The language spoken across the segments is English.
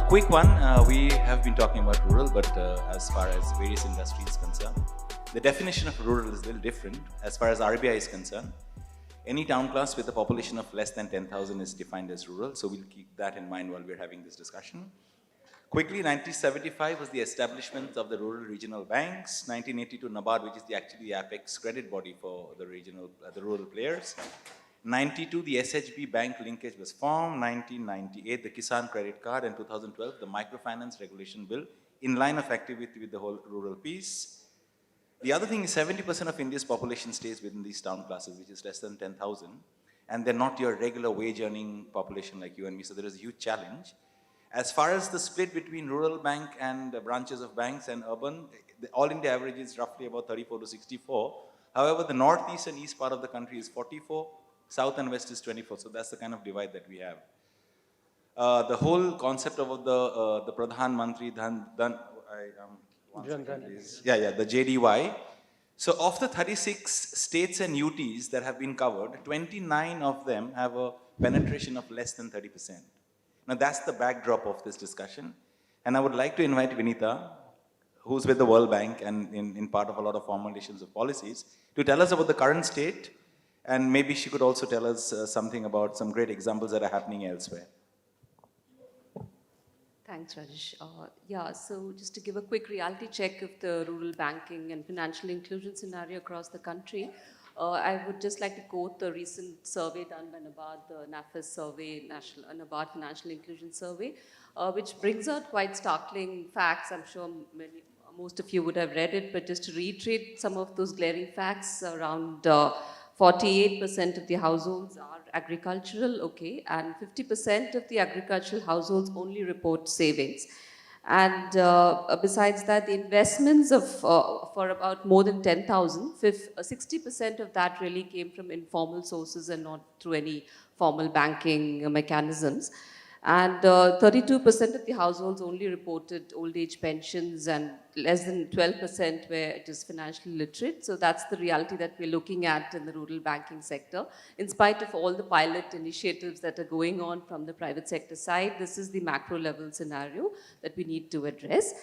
quick one, we have been talking about rural, but as far as various industries concerned, the definition of rural is a little different. As far as RBI is concerned, any town class with a population of less than 10,000 is defined as rural, so we'll keep that in mind while we're having this discussion. Quickly, 1975 was the establishment of the rural regional banks. 1982, NABARD, which is actually the apex credit body for the the rural players. 92, the SHB bank linkage was formed. 1998, the Kisan credit card, and 2012, the microfinance regulation bill, in line of activity with the whole rural piece. The other thing is 70% of India's population stays within these town classes, which is less than 10,000, and they're not your regular wage earning population like you and me, so there is a huge challenge. As far as the split between rural bank and branches of banks and urban, the all India average is roughly about 34 to 64. However, the northeast and east part of the country is 44, south and west is 24, so that's the kind of divide that we have. The whole concept of the Pradhan Mantri the JDY. So of the 36 states and UTs that have been covered, 29 of them have a penetration of less than 30%. Now that's the backdrop of this discussion. And I would like to invite Vinita, who's with the World Bank and in part of a lot of formulations of policies, to tell us about the current state, and maybe she could also tell us something about some great examples that are happening elsewhere. Thanks, Rajesh. So just to give a quick reality check of the rural banking and financial inclusion scenario across the country, I would just like to quote the recent survey done by NABARD, the NAFIS survey, NABARD Financial Inclusion Survey, which brings out quite startling facts. I'm sure most of you would have read it, but just to reiterate some of those glaring facts, around 48% of the households are agricultural, okay, and 50% of the agricultural households only report savings. And besides that, the investments for about more than 10,000, 60% of that really came from informal sources and not through any formal banking mechanisms. And 32% of the households only reported old age pensions, and less than 12% where it is financially literate. So that's the reality that we're looking at in the rural banking sector. In spite of all the pilot initiatives that are going on from the private sector side, this is the macro level scenario that we need to address.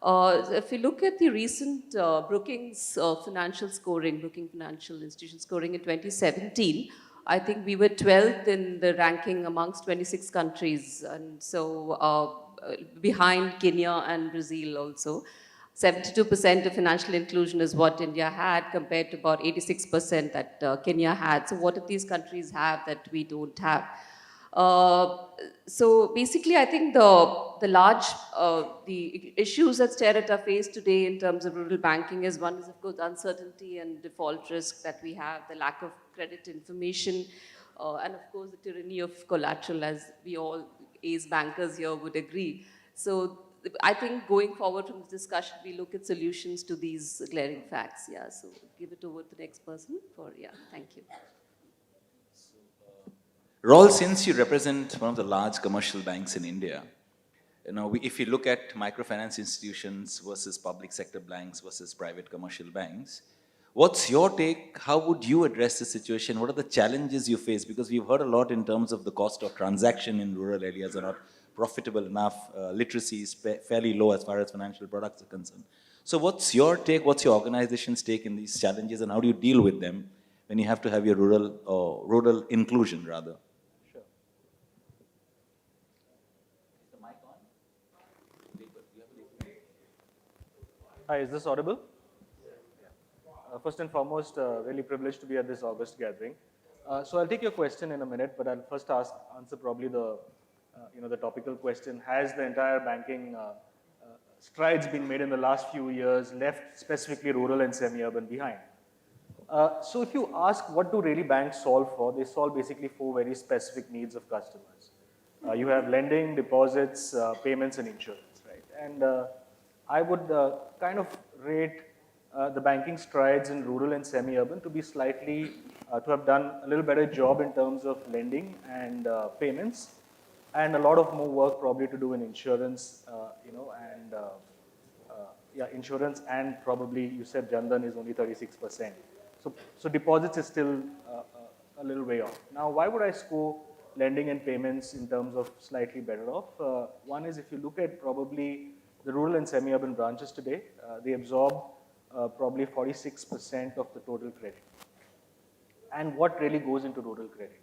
If you look at the recent Brookings financial scoring, Brookings Financial Institution scoring in 2017, I think we were 12th in the ranking amongst 26 countries, and so behind Kenya and Brazil also. 72% of financial inclusion is what India had compared to about 86% that Kenya had. So what do these countries have that we don't have? So basically, I think the issues that stare at our face today in terms of rural banking is, one is of course uncertainty and default risk that we have, the lack of credit information, and of course the tyranny of collateral, as we all as bankers here would agree. So I think going forward from this discussion, we look at solutions to these glaring facts. Yeah, so give it over to the next person thank you. Raul, since you represent one of the large commercial banks in India, if you look at microfinance institutions versus public sector banks versus private commercial banks, what's your take? How would you address the situation? What are the challenges you face? Because we've heard a lot in terms of the cost of transaction in rural areas are not profitable enough. Literacy is fairly low as far as financial products are concerned. So what's your take? What's your organization's take in these challenges, and how do you deal with them when you have to have your rural inclusion rather? Hi, is this audible? First and foremost, really privileged to be at this August gathering. So I'll take your question in a minute, but I'll first answer probably the topical question. Has the entire banking strides being made in the last few years left specifically rural and semi-urban behind? So if you ask what do really banks solve for, they solve basically 4 very specific needs of customers. You have lending, deposits, payments, and insurance, right? And I would kind of rate the banking strides in rural and semi-urban to be slightly, to have done a little better job in terms of lending and payments, and a lot of more work probably to do in insurance, insurance, and probably you said Jan Dhan is only 36%. So deposits is still a little way off. Now, why would I score lending and payments in terms of slightly better off. One is if you look at probably the rural and semi-urban branches today, they absorb probably 46% of the total credit. And what really goes into rural credit?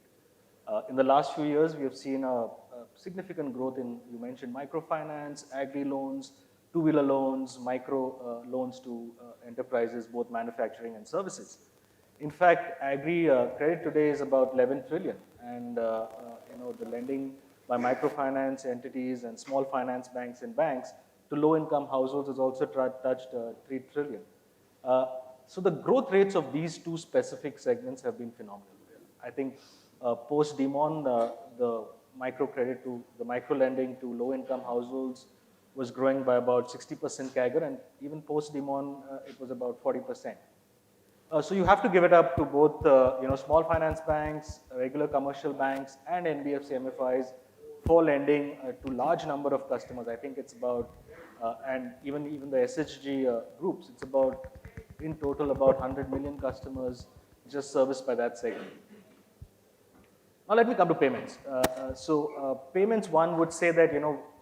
In the last few years, we have seen a significant growth in, you mentioned microfinance, agri loans, two-wheeler loans, micro loans to enterprises, both manufacturing and services. In fact, agri credit today is about 11 trillion, and the lending by microfinance entities and small finance banks and banks to low-income households has also touched 3 trillion. So the growth rates of these two specific segments have been phenomenal. I think post-demon, the microcredit to the micro lending to low-income households was growing by about 60% CAGR, and even post-demon, it was about 40%. So you have to give it up to both small finance banks, regular commercial banks, and NBFC MFIs for lending to large number of customers. I think it's about, and even the SHG groups, it's about, in total, about 100 million customers just serviced by that segment. Now let me come to payments. Payments, one would say that,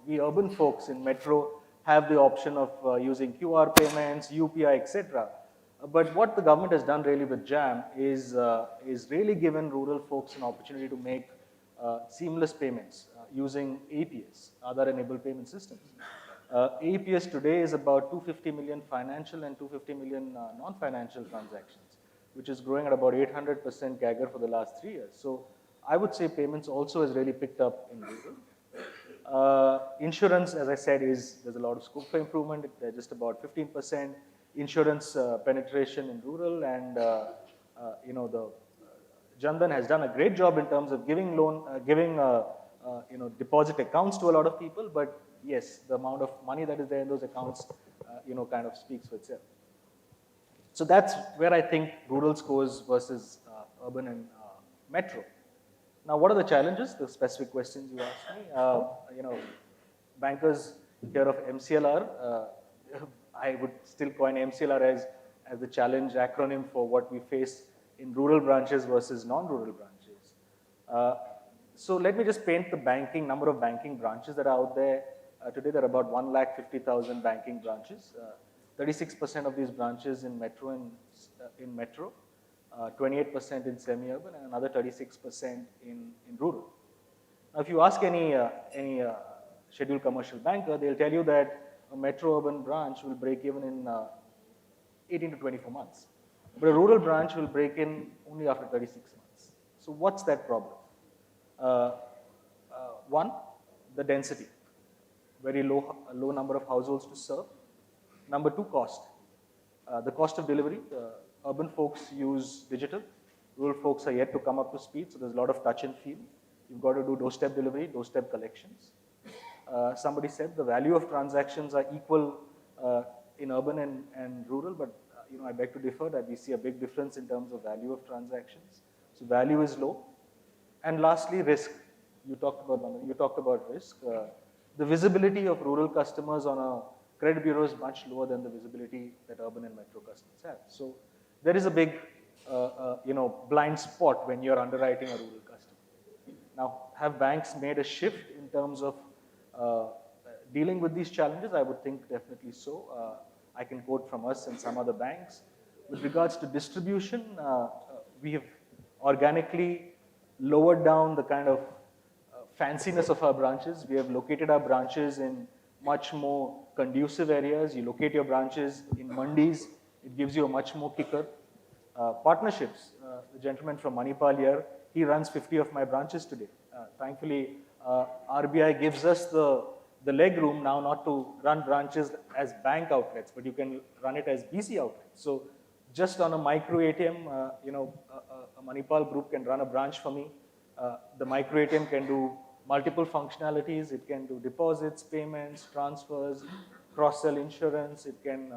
we urban folks in metro have the option of using QR payments, UPI, etc. But what the government has done really with JAM is really given rural folks an opportunity to make seamless payments using APS, Aadhaar-enabled payment systems. APS today is about 250 million financial and 250 million non-financial transactions, which is growing at about 800% CAGR for the last 3 years. So I would say payments also has really picked up in rural. Insurance, as I said, there's a lot of scope for improvement. They're just about 15% insurance penetration in rural, and the Jan Dhan has done a great job in terms of giving deposit accounts to a lot of people. But yes, the amount of money that is there in those accounts, kind of speaks for itself. So that's where I think rural scores versus urban and metro. Now, what are the challenges? The specific questions you asked me. Bankers hear of MCLR. I would still coin MCLR as the challenge acronym for what we face in rural branches versus non-rural branches. So let me just paint the number of banking branches that are out there. Today, there are about 150,000 banking branches. 36% of these branches in metro, 28% in semi-urban, and another 36% in rural. Now, if you ask any scheduled commercial banker, they'll tell you that a metro-urban branch will break even in 18 to 24 months. But a rural branch will break in only after 36 months. So what's that problem? One, the density. Very low number of households to serve. Number two, cost. The cost of delivery. Urban folks use digital. Rural folks are yet to come up to speed, so there's a lot of touch and feel. You've got to do doorstep delivery, doorstep collections. Somebody said the value of transactions are equal in urban and rural, but I beg to differ that we see a big difference in terms of value of transactions. So value is low. And lastly, risk. You talked about risk. The visibility of rural customers on a credit bureau is much lower than the visibility that urban and metro customers have. So there is a big blind spot when you're underwriting a rural customer. Now, have banks made a shift in terms of dealing with these challenges? I would think definitely so. I can quote from us and some other banks. With regards to distribution, we have organically lowered down the kind of fanciness of our branches. We have located our branches in much more conducive areas. You locate your branches in mandis, it gives you a much more kicker. Partnerships, the gentleman from Manipal here, he runs 50 of my branches today. Thankfully, RBI gives us the leg room now not to run branches as bank outlets, but you can run it as BC outlets. So just on a micro ATM, a Manipal group can run a branch for me. The micro ATM can do multiple functionalities. It can do deposits, payments, transfers, cross-sell insurance. It can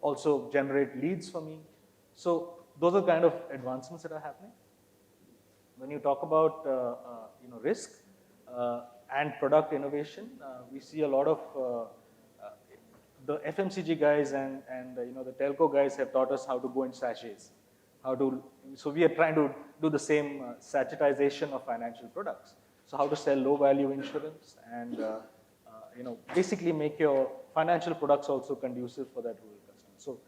also generate leads for me. So those are kind of advancements that are happening. When you talk about risk and product innovation, we see a lot of the FMCG guys and the telco guys have taught us how to go in sachets. So we are trying to do the same satellitization of financial products. So how to sell low value insurance and basically make your financial products also conducive for that rural customer. So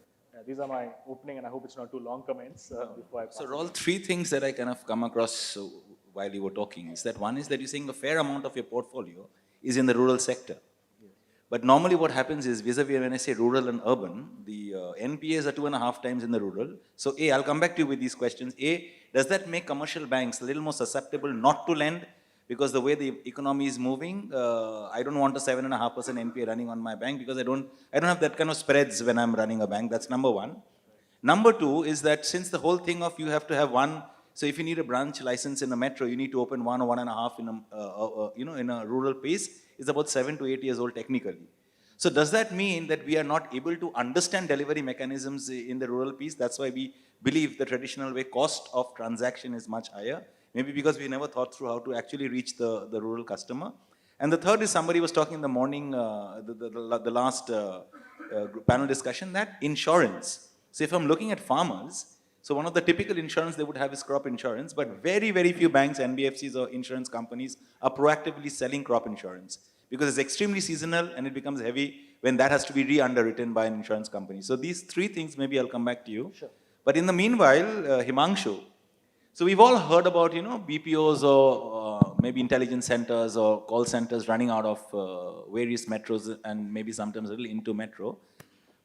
these are my opening, and I hope it's not too long comments before I pass. So all three things that I kind of come across while you were talking is that one is that you're saying a fair amount of your portfolio is in the rural sector. But normally what happens is, vis-a-vis when I say rural and urban, the NPAs are 2.5 times in the rural. So A, I'll come back to you with these questions. A, does that make commercial banks a little more susceptible not to lend? Because the way the economy is moving, I don't want a 7.5% NPA running on my bank because I don't have that kind of spreads when I'm running a bank. That's number one. Number two is that since the whole thing of you have to have one, so if you need a branch license in a metro, you need to open 1 or 1.5 in a in a rural place. Is about 7 to 8 years old technically. So does that mean that we are not able to understand delivery mechanisms in the rural piece? That's why we believe the traditional way cost of transaction is much higher. Maybe because we never thought through how to actually reach the rural customer. And the third is somebody was talking in the morning, the last panel discussion, that insurance. So if I'm looking at farmers, so one of the typical insurance they would have is crop insurance, but very, very few banks, NBFCs or insurance companies are proactively selling crop insurance because it's extremely seasonal and it becomes heavy when that has to be re-underwritten by an insurance company. So these three things, maybe I'll come back to you. Sure. But in the meanwhile, Himanshu, so we've all heard about, BPOs or maybe intelligence centers or call centers running out of various metros and maybe sometimes a little into metro.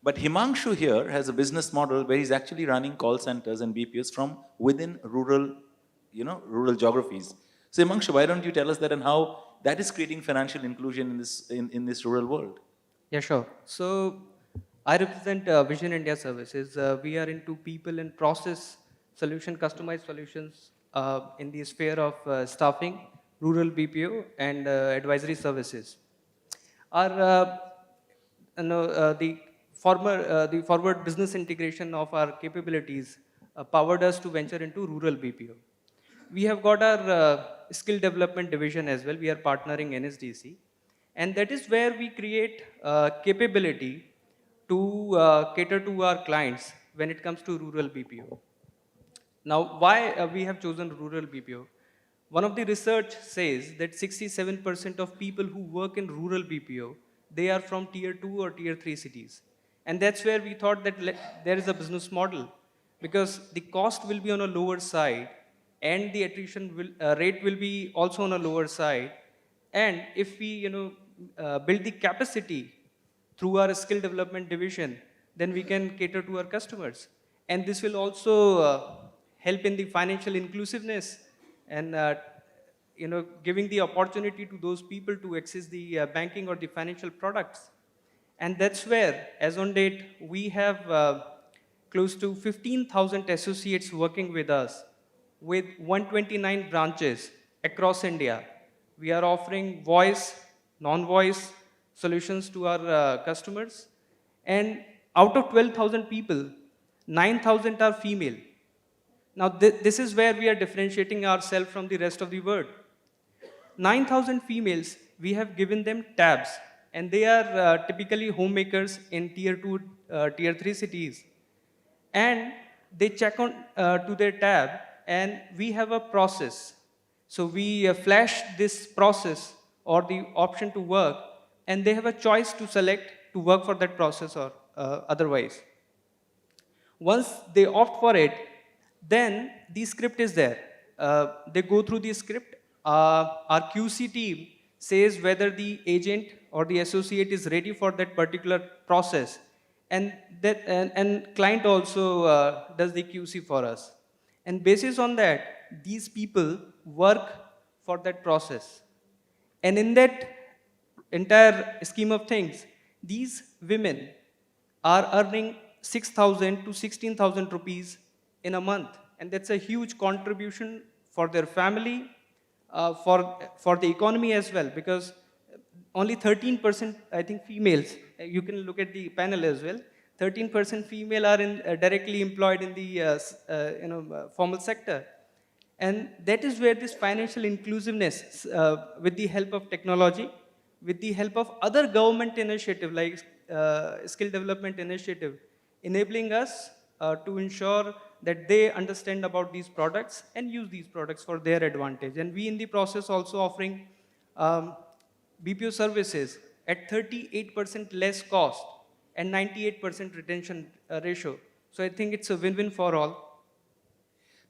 But Himanshu here has a business model where he's actually running call centers and BPOs from within rural, rural geographies. So Himanshu, why don't you tell us that and how that is creating financial inclusion in this rural world? Yeah, sure. So I represent Vision India Services. We are into people and process solution, customized solutions in the sphere of staffing, rural BPO, and advisory services. Our, the forward business integration of our capabilities powered us to venture into rural BPO. We have got our skill development division as well. We are partnering NSDC. And that is where we create capability to cater to our clients when it comes to rural BPO. Now, why we have chosen rural BPO? One of the research says that 67% of people who work in rural BPO, they are from tier 2 or tier 3 cities. And that's where we thought that there is a business model because the cost will be on a lower side and the attrition rate will be also on a lower side. And if we build the capacity through our skill development division, then we can cater to our customers. And this will also help in the financial inclusiveness and giving the opportunity to those people to access the banking or the financial products. And that's where, as on date, we have close to 15,000 associates working with us with 129 branches across India. We are offering voice, non-voice solutions to our customers. And out of 12,000 people, 9,000 are female. Now, this is where we are differentiating ourselves from the rest of the world. 9,000 females, we have given them tabs. And they are typically homemakers in tier 2, tier 3 cities. And they check on to their tab, and we have a process. So we flash this process or the option to work, and they have a choice to select to work for that process or otherwise. Once they opt for it, then the script is there. They go through the script. Our QC team says whether the agent or the associate is ready for that particular process. And client also does the QC for us. And basis on that, these people work for that process. And in that entire scheme of things, these women are earning 6,000 to 16,000 rupees in a month. And that's a huge contribution for their family, for the economy as well, because only 13%, I think, females, you can look at the panel as well, 13% female are directly employed in the formal sector. And that is where this financial inclusiveness, with the help of technology, with the help of other government initiative like skill development initiative, enabling us to ensure that they understand about these products and use these products for their advantage. And we in the process also offering um, BPO services at 38% less cost and 98% retention ratio. So I think it's a win-win for all.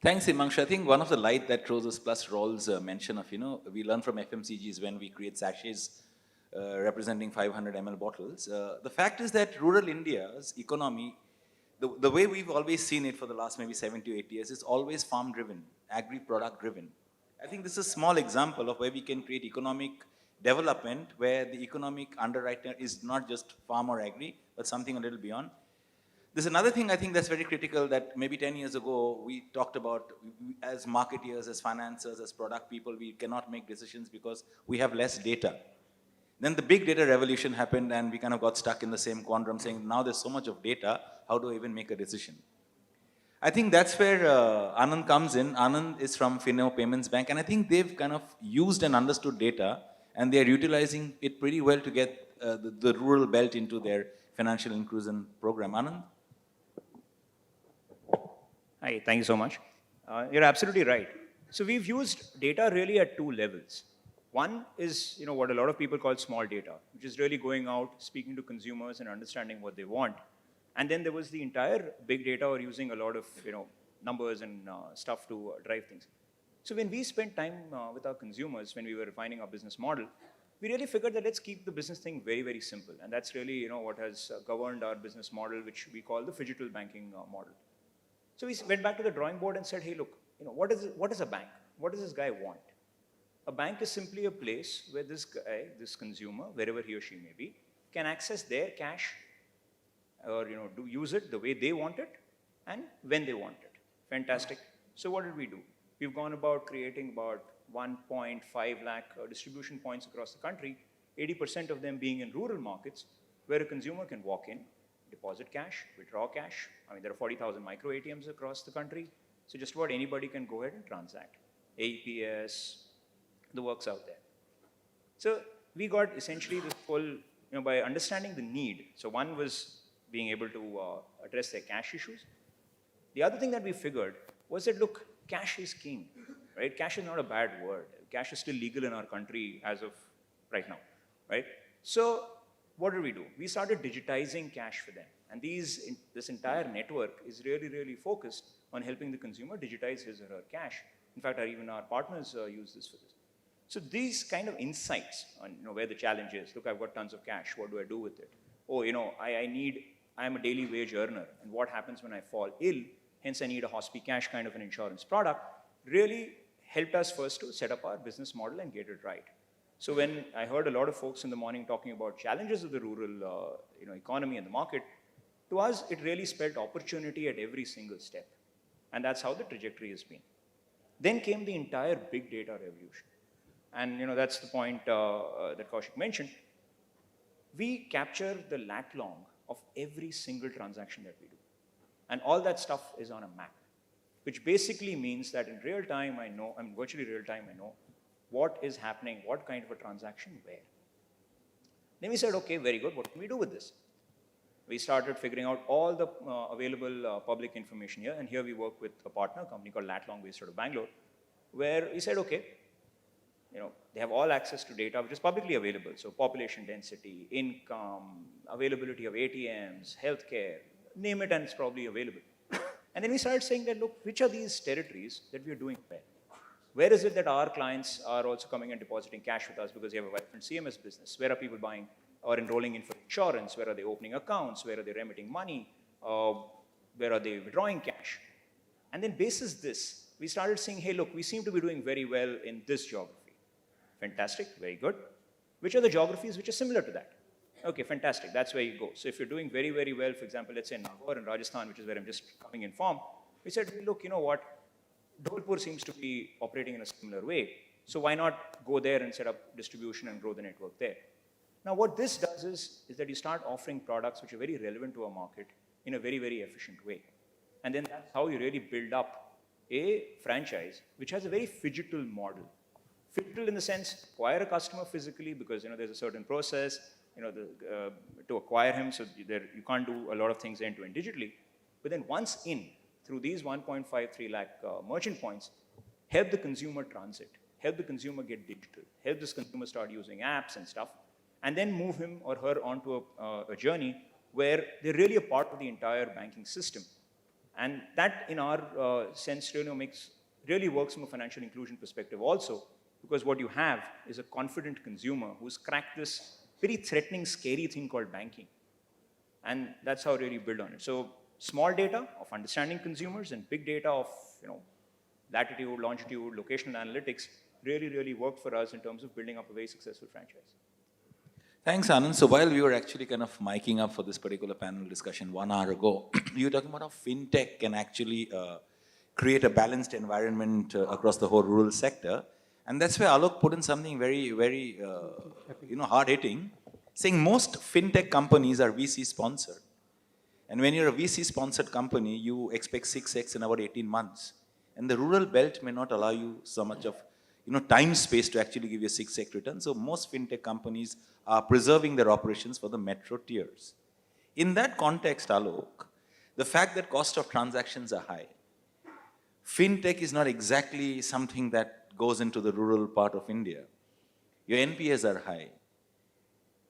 Thanks, Himanshu. I think one of the light that throws us plus Rawls mention of, we learn from FMCGs when we create sachets representing 500 ml bottles. The fact is that rural India's economy, the way we've always seen it for the last maybe 7 to 8 years, is always farm driven, agri product driven. I think this is a small example of where we can create economic development where the economic underwriter is not just farm or agri, but something a little beyond. There's another thing I think that's very critical that maybe 10 years ago we talked about as marketeers, as financiers, as product people, we cannot make decisions because we have less data. Then the big data revolution happened and we kind of got stuck in the same quandrum saying, now there's so much of data, how do I even make a decision? I think that's where Anand comes in. Anand is from Finno Payments Bank and I think they've kind of used and understood data and they're utilizing it pretty well to get the rural belt into their financial inclusion program. Anand? Hi, thank you so much. You're absolutely right. So we've used data really at two levels. One is, what a lot of people call small data, which is really going out, speaking to consumers and understanding what they want. And then there was the entire big data or using a lot of, numbers and stuff to drive things. So when we spent time with our consumers, when we were refining our business model, we really figured that let's keep the business thing very, very simple. And that's really, what has governed our business model, which we call the phygital banking model. So we went back to the drawing board and said, hey, look, what is a bank? What does this guy want? A bank is simply a place where this guy, this consumer, wherever he or she may be, can access their cash or use it the way they want it and when they want it. Fantastic. So what did we do? We've gone about creating about 1.5 lakh distribution points across the country, 80% of them being in rural markets, where a consumer can walk in, deposit cash, withdraw cash. I mean, there are 40,000 micro ATMs across the country, so just about anybody can go ahead and transact. AEPS, the work's out there. So we got essentially this whole, by understanding the need. So one was being able to address their cash issues. The other thing that we figured was that, look, cash is king, right? Cash is not a bad word. Cash is still legal in our country as of right now, right? So what did we do? We started digitizing cash for them. And this entire network is really, really focused on helping the consumer digitize his or her cash. In fact, even our partners use this for this. So these kind of insights on where the challenge is. Look, I've got tons of cash. What do I do with it? Oh, I'm a daily wage earner. And what happens when I fall ill? Hence, I need a hospi cash kind of an insurance product. Really helped us first to set up our business model and get it right. So when I heard a lot of folks in the morning talking about challenges of the rural economy and the market, to us, it really spelled opportunity at every single step. And that's how the trajectory has been. Then came the entire big data revolution. And that's the point that Kaushik mentioned. We capture the lat long of every single transaction that we do. And all that stuff is on a map, which basically means that in real time, virtually real time, I know what is happening, what kind of a transaction, where. Then we said, okay, very good, what can we do with this? We started figuring out all the available public information here, and here we work with a partner, a company called Latlong based out of Bangalore, where we said, okay, they have all access to data which is publicly available, so population density, income, availability of ATMs, healthcare, name it and it's probably available. And then we started saying that, look, which are these territories that we are doing well? Where is it that our clients are also coming and depositing cash with us because they have a vibrant CMS business? Where are people buying or enrolling in for insurance? Where are they opening accounts? Where are they remitting money? Where are they withdrawing cash? And then basis this, we started saying, hey, look, we seem to be doing very well in this geography. Fantastic, very good. Which are the geographies which are similar to that? Okay, fantastic, that's where you go. So if you're doing very, very well, for example, let's say in Nagaur in Rajasthan, which is where I'm just coming in form, we said, hey, look, you know what? Dholpur seems to be operating in a similar way. So why not go there and set up distribution and grow the network there? Now what this does is that you start offering products which are very relevant to our market in a very, very efficient way. And then that's how you really build up a franchise which has a very phygital model. Phygital in the sense, acquire a customer physically because there's a certain process to acquire him, so you can't do a lot of things end-to-end digitally. But then once in, through these 1.53 lakh merchant points, help the consumer transit, help the consumer get digital, help this consumer start using apps and stuff, and then move him or her onto a journey where they're really a part of the entire banking system. And that, in our sense, really works from a financial inclusion perspective also, because what you have is a confident consumer who's cracked this very threatening, scary thing called banking. And that's how really build on it. So small data of understanding consumers and big data of latitude, longitude, locational analytics really, really worked for us in terms of building up a very successful franchise. Thanks, Anand. So while we were actually kind of miking up for this particular panel discussion 1 hour ago, you were talking about how fintech can actually create a balanced environment across the whole rural sector. And that's where Alok put in something very, very, hard-hitting, saying most fintech companies are VC-sponsored. And when you're a VC-sponsored company, you expect 6x in about 18 months. And the rural belt may not allow you so much of time space to actually give you a 6x return. So most fintech companies are preserving their operations for the metro tiers. In that context, Alok, the fact that cost of transactions are high, fintech is not exactly something that goes into the rural part of India. Your NPAs are high.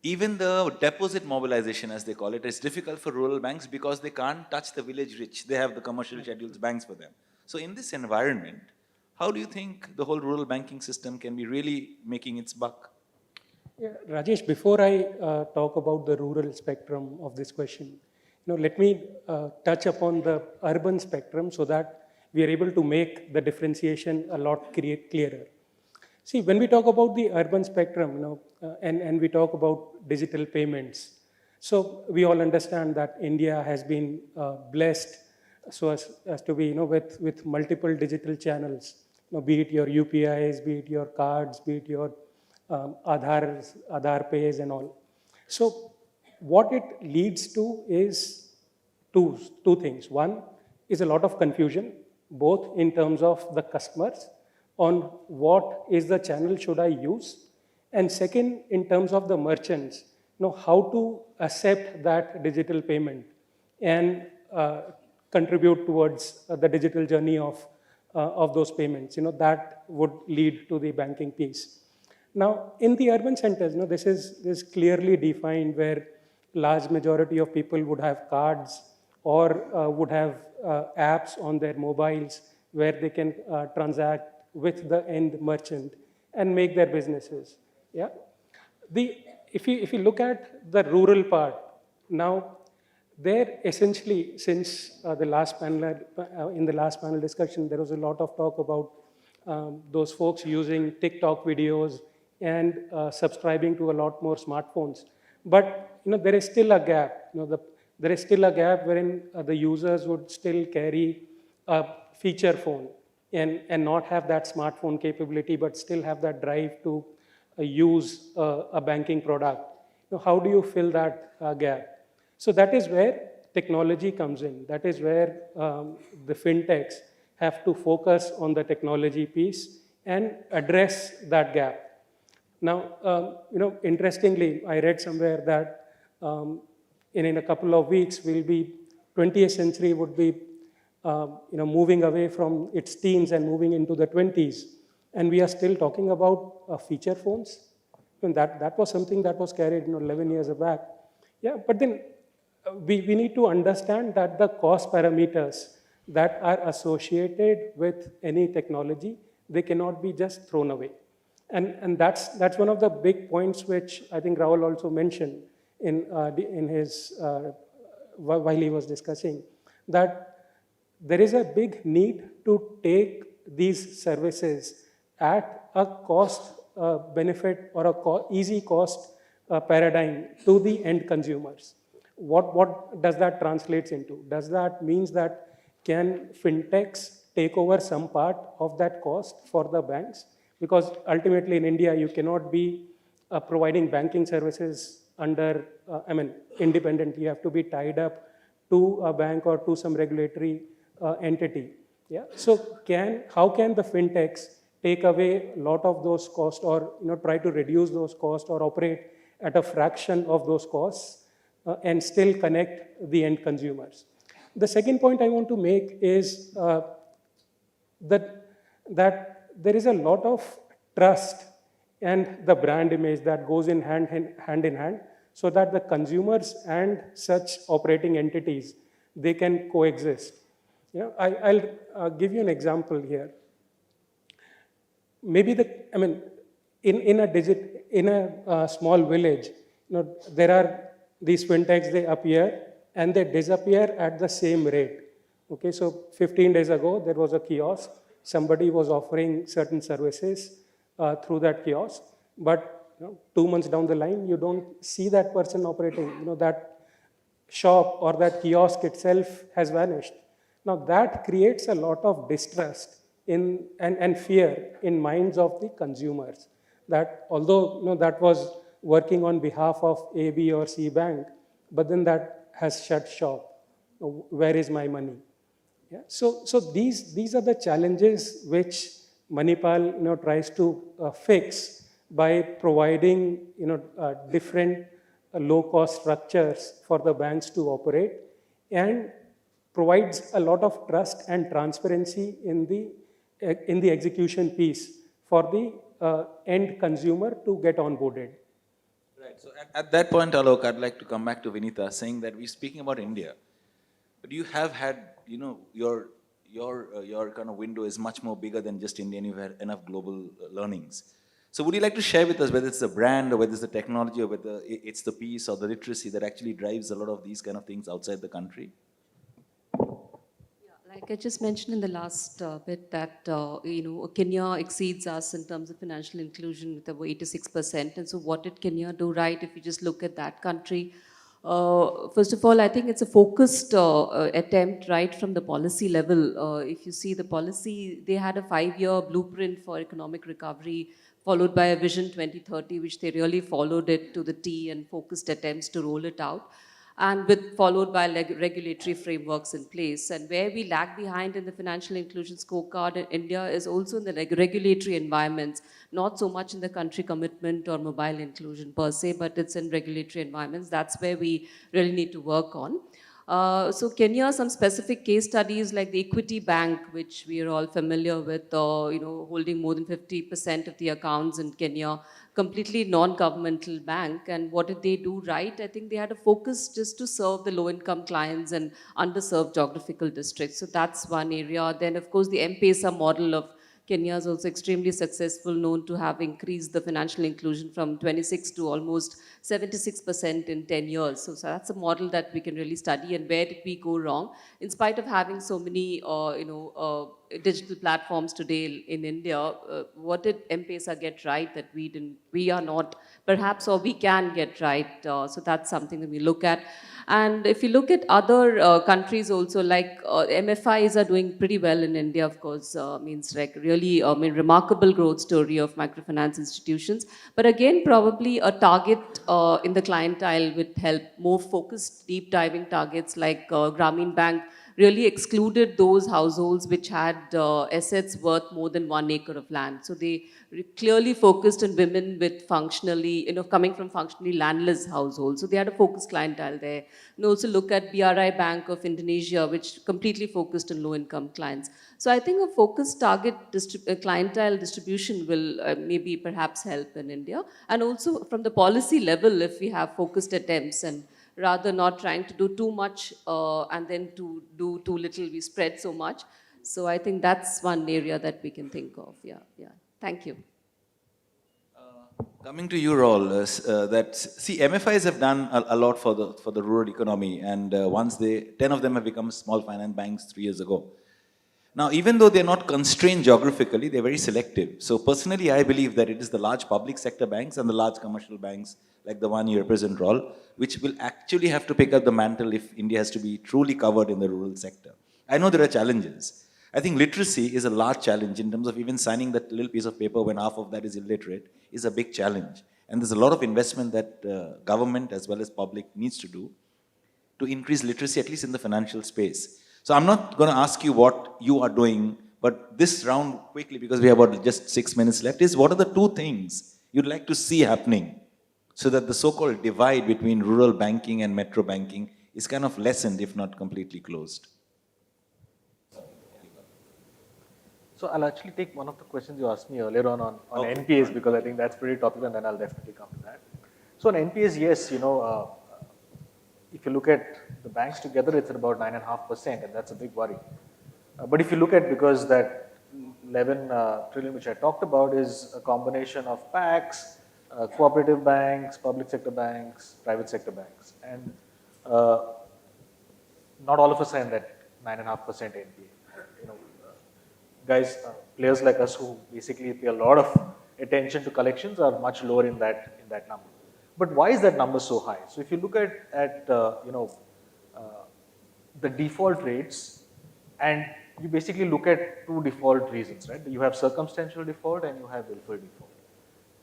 Even the deposit mobilization, as they call it, is difficult for rural banks because they can't touch the village rich. They have the commercial schedules banks for them. So in this environment, how do you think the whole rural banking system can be really making its buck? Yeah, Rajesh, before I talk about the rural spectrum of this question, let me touch upon the urban spectrum so that we are able to make the differentiation a lot clearer. See, when we talk about the urban spectrum, and we talk about digital payments, so we all understand that India has been blessed so as to be, with multiple digital channels, be it your UPIs, be it your cards, be it your Aadhaar pays and all. So what it leads to is two things. One is a lot of confusion, both in terms of the customers on what is the channel should I use, and second, in terms of the merchants, how to accept that digital payment and contribute towards the digital journey of those payments. That would lead to the banking piece. Now, in the urban centers, this is clearly defined where large majority of people would have cards or would have apps on their mobiles where they can transact with the end merchant and make their businesses. Yeah. If you look at the rural part, now there essentially, since the last panel, in the last panel discussion, there was a lot of talk about those folks using TikTok videos and subscribing to a lot more smartphones. But there is still a gap. There is still a gap wherein the users would still carry a feature phone and not have that smartphone capability, but still have that drive to use a banking product. How do you fill that gap? So that is where technology comes in. That is where the fintechs have to focus on the technology piece and address that gap. Now, interestingly, I read somewhere that in a couple of weeks, 20th century would be, moving away from its teens and moving into the 20s. And we are still talking about feature phones. And that was something that was carried 11 years back. Yeah, but then we need to understand that the cost parameters that are associated with any technology, they cannot be just thrown away. And that's one of the big points which I think Rahul also mentioned in his while he was discussing, that there is a big need to take these services at a cost benefit or a easy cost paradigm to the end consumers. What does that translate into? Does that means that can fintechs take over some part of that cost for the banks? Because ultimately in India, you cannot be providing banking services under, independent. You have to be tied up to a bank or to some regulatory entity. Yeah. So how can the fintechs take away a lot of those costs, or try to reduce those costs, or operate at a fraction of those costs and still connect the end consumers? The second point I want to make is that there is a lot of trust and the brand image that goes in hand in hand, so that the consumers and such operating entities, they can coexist. I'll give you an example here. Maybe in a small village, there are these fintechs, they appear and they disappear at the same rate. Okay, so 15 days ago, there was a kiosk. Somebody was offering certain services through that kiosk, but 2 months down the line, you don't see that person operating. That shop or that kiosk itself has vanished. Now that creates a lot of distrust and fear in minds of the consumers. That although that was working on behalf of A, B, or C bank, but then that has shut shop. Where is my money? Yeah. So these are the challenges which Manipal tries to fix by providing different low-cost structures for the banks to operate, and provides a lot of trust and transparency in the execution piece for the end consumer to get onboarded. Right. So at that point, Alok, I'd like to come back to Vinita, saying that we're speaking about India, but you have had, your kind of window is much more bigger than just India, and you've had enough global learnings. So would you like to share with us whether it's the brand or whether it's the technology or whether it's the piece or the literacy that actually drives a lot of these kind of things outside the country? Like I just mentioned in the last bit that, Kenya exceeds us in terms of financial inclusion with over 86%. And so what did Kenya do right if you just look at that country? First of all, I think it's a focused attempt right from the policy level. If you see the policy, they had a 5-year blueprint for economic recovery, followed by a Vision 2030, which they really followed it to the T and focused attempts to roll it out, and followed by regulatory frameworks in place. And where we lag behind in the financial inclusion scorecard in India is also in the regulatory environments, not so much in the country commitment or mobile inclusion per se, but it's in regulatory environments. That's where we really need to work on. So Kenya, some specific case studies like the Equity Bank, which we are all familiar with, holding more than 50% of the accounts in Kenya, completely non-governmental bank. And what did they do right? I think they had a focus just to serve the low-income clients and underserved geographical districts. So that's one area. Then, of course, the M-Pesa model of Kenya is also extremely successful, known to have increased the financial inclusion from 26 to almost 76% in 10 years. So that's a model that we can really study. And where did we go wrong? In spite of having so many, digital platforms today in India, what did M-Pesa get right that we are not, perhaps, or we can get right? So that's something that we look at. And if you look at other countries also, like MFIs are doing pretty well in India, of course, means like really remarkable growth story of microfinance institutions. But again, probably a target in the clientele would help. More focused, deep diving targets like Grameen Bank really excluded those households which had assets worth more than 1 acre of land. So they clearly focused on women with functionally, coming from functionally landless households. So they had a focused clientele there. And also look at BRI Bank of Indonesia, which completely focused on low-income clients. So I think a focused target clientele distribution will maybe perhaps help in India. And also from the policy level, if we have focused attempts and rather not trying to do too much and then to do too little, we spread so much. So I think that's one area that we can think of. Yeah. Thank you. Coming to you, Raul, MFIs have done a lot for the rural economy, and 10 of them have become small finance banks 3 years ago. Now, even though they're not constrained geographically, they're very selective. So personally, I believe that it is the large public sector banks and the large commercial banks, like the one you represent, Raul, which will actually have to pick up the mantle if India has to be truly covered in the rural sector. I know there are challenges. I think literacy is a large challenge in terms of even signing that little piece of paper when half of that is illiterate is a big challenge. And there's a lot of investment that government as well as public needs to do to increase literacy, at least in the financial space. So I'm not going to ask you what you are doing, but this round quickly, because we have about just 6 minutes left, is what are the 2 things you'd like to see happening so that the so-called divide between rural banking and metro banking is kind of lessened, if not completely closed. So I'll actually take one of the questions you asked me earlier on NPAs, because I think that's pretty topical, and then I'll definitely come to that. So on NPAs, yes, if you look at the banks together, it's at about 9.5%, and that's a big worry. But if you look at, because that 11 trillion which I talked about is a combination of PACs, cooperative banks, public sector banks, private sector banks, and not all of us are in that 9.5% NPA. Guys, players like us who basically pay a lot of attention to collections are much lower in that number. But why is that number so high? So if you look at the default rates, and you basically look at two default reasons, right? You have circumstantial default and you have willful default.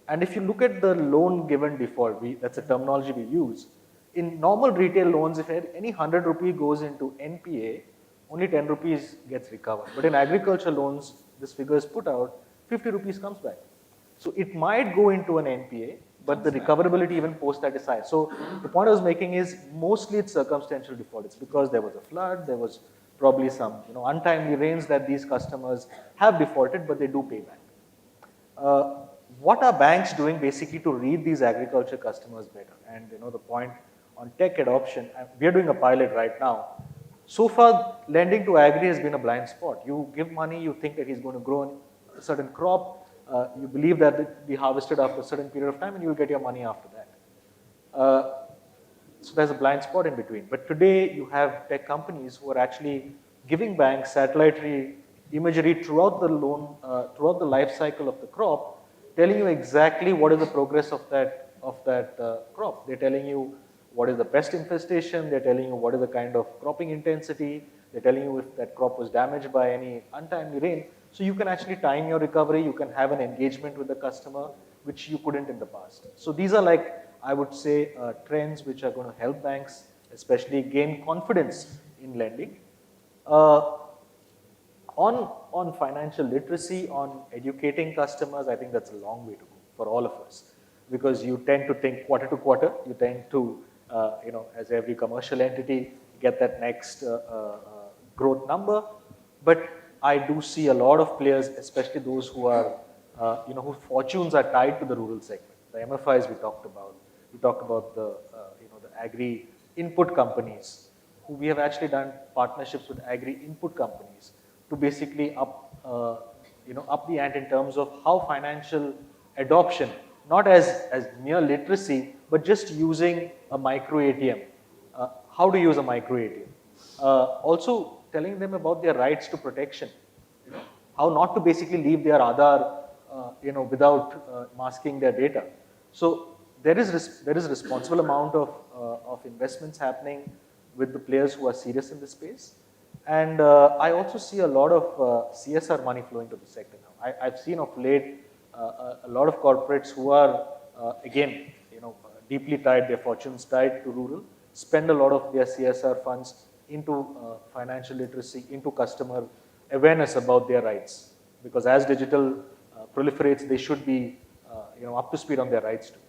And if you look at the loan given default, that's a terminology we use. In normal retail loans, if any 100 rupee goes into NPA, only 10 rupees gets recovered. But in agriculture loans, this figure is put out, 50 rupees comes back. So it might go into an NPA, but the recoverability even post that is high. So the point I was making is mostly it's circumstantial default. It's because there was a flood, there was probably some untimely rains that these customers have defaulted, but they do pay back. What are banks doing basically to read these agriculture customers better? And the point on tech adoption, we are doing a pilot right now. So far, lending to agri has been a blind spot. You give money, you think that he's going to grow a certain crop, you believe that it will be harvested after a certain period of time, and you will get your money after that. So there's a blind spot in between. But today, you have tech companies who are actually giving banks satellite imagery throughout the loan, throughout the life cycle of the crop, telling you exactly what is the progress of that crop. They're telling you what is the pest infestation, they're telling you what is the kind of cropping intensity, they're telling you if that crop was damaged by any untimely rain. So you can actually time your recovery, you can have an engagement with the customer, which you couldn't in the past. So these are I would say, trends which are going to help banks, especially gain confidence in lending. On financial literacy, on educating customers, I think that's a long way to go for all of us, because you tend to think quarter to quarter, you tend to as every commercial entity, get that next growth number. But I do see a lot of players, especially those who are, whose fortunes are tied to the rural segment. The MFIs we talked about. We talked about the agri input companies, who we have actually done partnerships with agri input companies to basically up the ante in terms of how financial adoption, not as mere literacy, but just using a micro ATM, how to use a micro ATM. Also telling them about their rights to protection, how not to basically leave their Aadhaar, without masking their data. So there is responsible amount of investments happening with the players who are serious in this space. And I also see a lot of CSR money flowing to the sector now. I've seen of late a lot of corporates who are, again, deeply tied, their fortunes tied to rural, spend a lot of their CSR funds into financial literacy, into customer awareness about their rights. Because as digital proliferates, they should be up to speed on their rights too.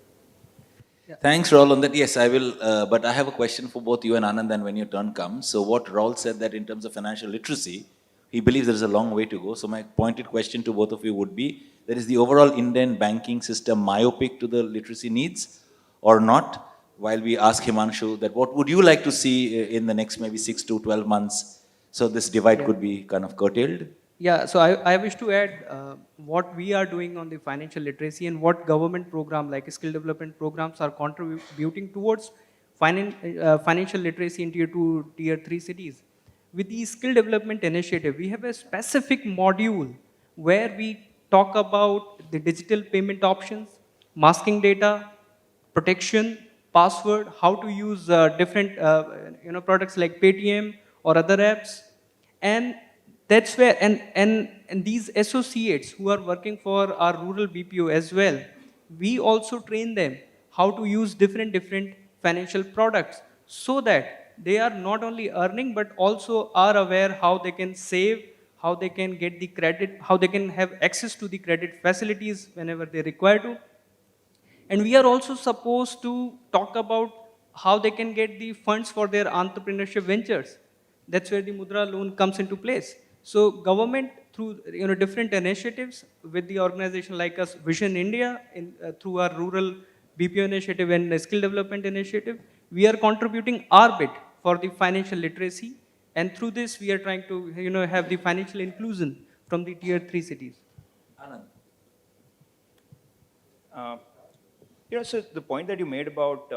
Yeah. Thanks, Raul, on that. Yes, I will. But I have a question for both you and Anand, and when your turn comes. So what Raul said, that in terms of financial literacy, he believes there is a long way to go. So my pointed question to both of you would be, that is the overall Indian banking system myopic to the literacy needs or not? While we ask Himanshu that what would you like to see in the next maybe 6 to 12 months, so this divide could be kind of curtailed? Yeah, so I wish to add what we are doing on the financial literacy and what government program like skill development programs are contributing towards financial literacy in tier 2, tier 3 cities. With the skill development initiative, we have a specific module where we talk about the digital payment options, masking data, protection, password, how to use different products like Paytm or other apps. And that's where, and these associates who are working for our rural BPO as well, we also train them how to use different financial products so that they are not only earning but also are aware how they can save, how they can get the credit, how they can have access to the credit facilities whenever they require to. And we are also supposed to talk about how they can get the funds for their entrepreneurship ventures. That's where the Mudra loan comes into place. So government through different initiatives with the organization like us, Vision India, through our rural BPO initiative and skill development initiative, we are contributing our bit for the financial literacy, and through this we are trying to have the financial inclusion from the tier 3 cities. Anand. So the point that you made about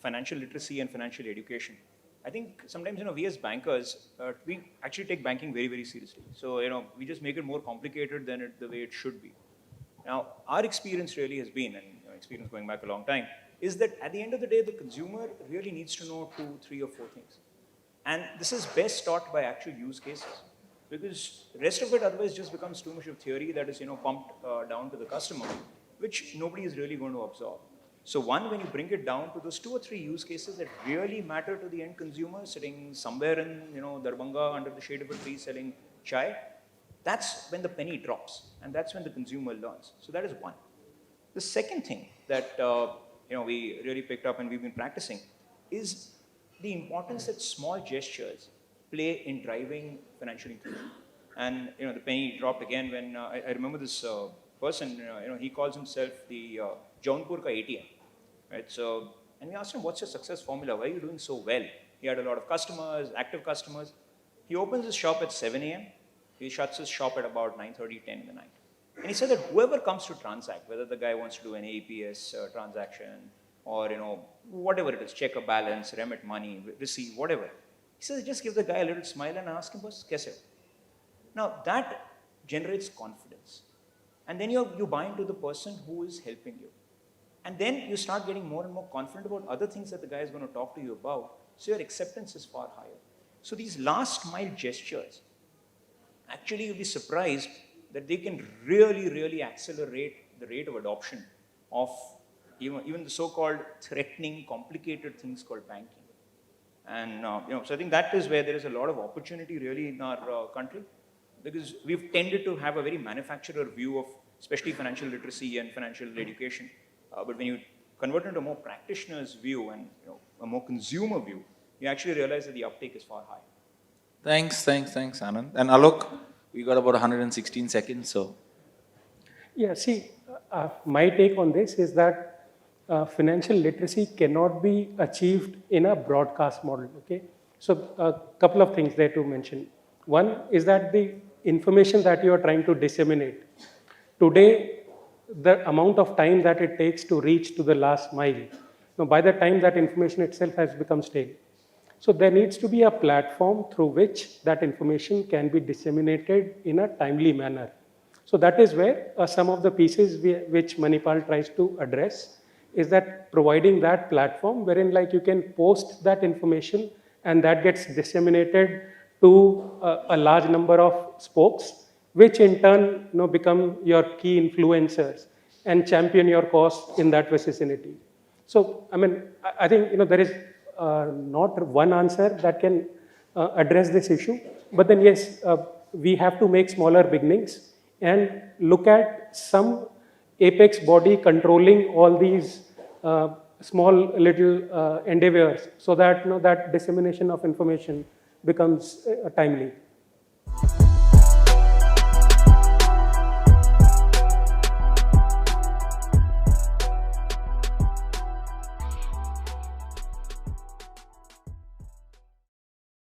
financial literacy and financial education, I think sometimes, we as bankers, we actually take banking very, very seriously. So, we just make it more complicated than the way it should be. Now, our experience really has been, and experience going back a long time, is that at the end of the day, the consumer really needs to know 2, 3, or 4 things. And this is best taught by actual use cases, because the rest of it otherwise just becomes too much of theory that is, pumped down to the customer, which nobody is really going to absorb. So one, when you bring it down to those 2 or 3 use cases that really matter to the end consumer, sitting somewhere in, Darbhanga under the shade of a tree selling chai, that's when the penny drops, and that's when the consumer learns. So that is one. The second thing that we really picked up and we've been practicing is the importance that small gestures play in driving financial inclusion. And the penny dropped again when I remember this person. He calls himself the Jaunpur ka ATM, right? So, and we asked him, "What's your success formula? Why are you doing so well?" He had a lot of customers, active customers. He opens his shop at 7 a.m. He shuts his shop at about 9:30, 10 in the night. And he said that whoever comes to transact, whether the guy wants to do an APS transaction or whatever it is, check a balance, remit money, receive, whatever. He says, just give the guy a little smile and ask him, "Boss, kaise ho?" Now that generates confidence. And then you buy into the person who is helping you. And then you start getting more and more confident about other things that the guy is going to talk to you about. So your acceptance is far higher. So these last mile gestures, actually you'll be surprised that they can really, really accelerate the rate of adoption of even the so-called threatening, complicated things called banking. And so I think that is where there is a lot of opportunity really in our country, because we've tended to have a very manufacturer view of especially financial literacy and financial education. But when you convert it into a more practitioner's view and a more consumer view, you actually realize that the uptake is far higher. Thanks, Anand. And Alok, we got about 116 seconds, so. Yeah, see, my take on this is that financial literacy cannot be achieved in a broadcast model, okay? So a couple of things there to mention. One is that the information that you are trying to disseminate, today, the amount of time that it takes to reach to the last mile, by the time that information itself has become stale. So there needs to be a platform through which that information can be disseminated in a timely manner. So that is where some of the pieces which Manipal tries to address is that providing that platform wherein like you can post that information and that gets disseminated to a large number of spokes, which in turn become your key influencers and champion your cause in that vicinity. So, I mean, I think there is not one answer that can address this issue, but then yes, we have to make smaller beginnings and look at some apex body controlling all these small little endeavors so that that dissemination of information becomes timely.